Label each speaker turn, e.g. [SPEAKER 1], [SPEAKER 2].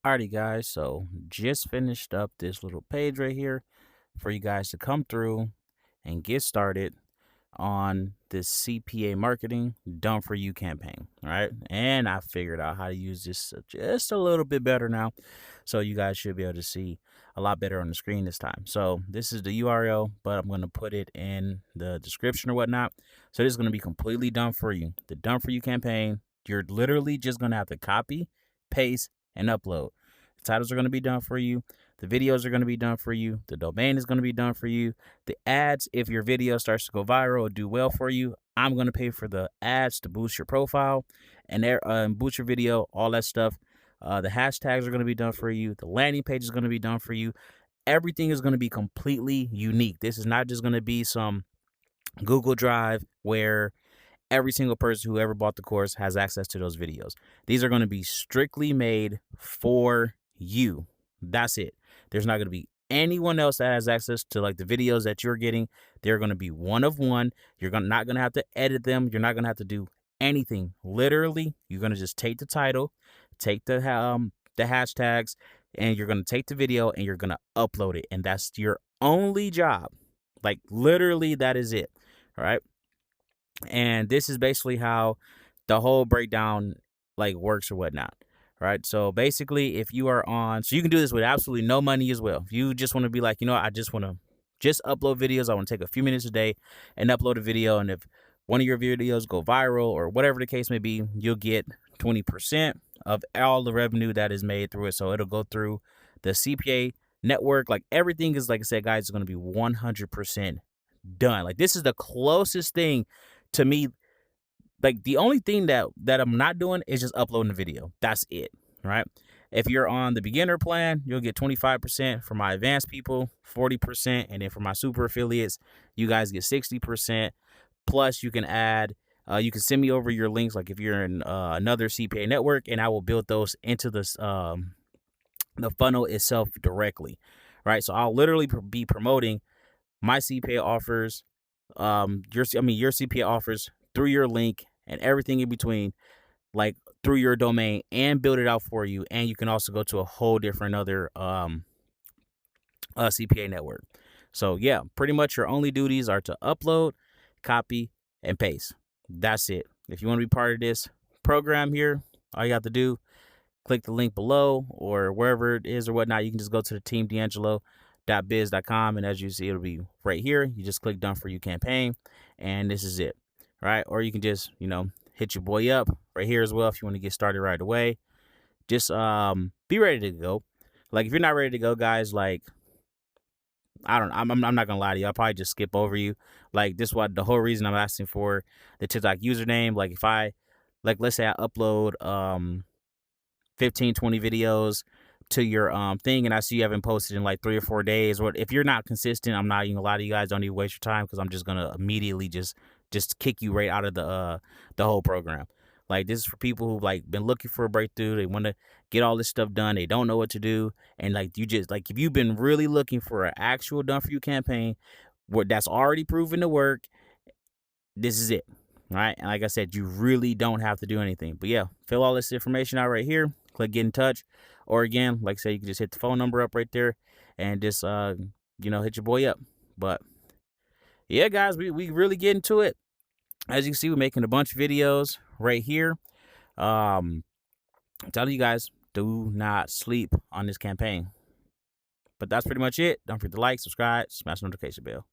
[SPEAKER 1] Alrighty, guys. So just finished up this little page right here for you guys to come through and get started on this CPA marketing done for you campaign. All right. And I figured out how to use this just a little bit better now. So you guys should be able to see a lot better on the screen this time. So this is the URL, but I'm going to put it in the description or whatnot. So this is going to be completely done for you. The done for you campaign, you're literally just going to have to copy, paste, and upload. The titles are going to be done for you. The videos are going to be done for you. The domain is going to be done for you. The ads, if your video starts to go viral or do well for you, I'm going to pay for the ads to boost your profile and boost your video, all that stuff. The hashtags are going to be done for you. The landing page is going to be done for you. Everything is going to be completely unique. This is not just going to be some Google Drive where every single person who ever bought the course has access to those videos. These are going to be strictly made for you. That's it. There's not going to be anyone else that has access to like the videos that you're getting. They're going to be one of one. You're not going to have to edit them. You're not going to have to do anything. Literally, you're going to just take the title, take the hashtags, and you're going to take the video and you're going to upload it. And that's your only job. Like literally, that is it. All right. And this is basically how the whole breakdown like works or whatnot. Right. So basically, if you are on, so you can do this with absolutely no money as well. If you just want to be like, I just want to just upload videos. I want to take a few minutes a day and upload a video. And if one of your videos go viral or whatever the case may be, you'll get 20% of all the revenue that is made through it. So it'll go through the CPA network. Like everything is, like I said, guys, is going to be 100% done. Like this is the closest thing to me. Like the only thing that I'm not doing is just uploading the video. That's it, right? If you're on the beginner plan, you'll get 25%. For my advanced people, 40%. And then for my super affiliates, you guys get 60%. Plus, you can add, you can send me over your links. Like if you're in another CPA network, and I will build those into this the funnel itself directly, right? So I'll literally be promoting my CPA offers, your CPA offers through your link and everything in between, like through your domain, and build it out for you. And you can also go to a whole different other CPA network. So yeah, pretty much your only duties are to upload, copy, and paste. That's it. If you want to be part of this program here, all you have to do, click the link below or wherever it is or whatnot. You can just go to the team DeAngelo.biz.com, and as you see, it'll be right here. You just click done for you campaign, and this is it, right? Or you can just, hit your boy up right here as well if you want to get started right away. Just be ready to go. Like if you're not ready to go, guys, like I'm not gonna lie to you. I'll probably just skip over you. Like this is what the whole reason I'm asking for the TikTok username. Like if I, like let's say I upload 15, 20 videos to your thing, and I see you haven't posted in like 3 or 4 days, or if you're not consistent, I'm not even gonna lie to you guys. Don't even waste your time, because I'm just gonna immediately just kick you right out of the whole program. Like this is for people who've like been looking for a breakthrough. They want to get all this stuff done. They don't know what to do, and like you just like if you've been really looking for an actual done for you campaign where that's already proven to work, this is it. Right. And like I said, you really don't have to do anything. But yeah, fill all this information out right here. Click get in touch. Or again, like I say, you can just hit the phone number up right there and just hit your boy up. But yeah, guys, we really get into it. As you can see, we're making a bunch of videos right here. I'm telling you guys, do not sleep on this campaign. But that's pretty much it. Don't forget to like, subscribe, smash the notification bell.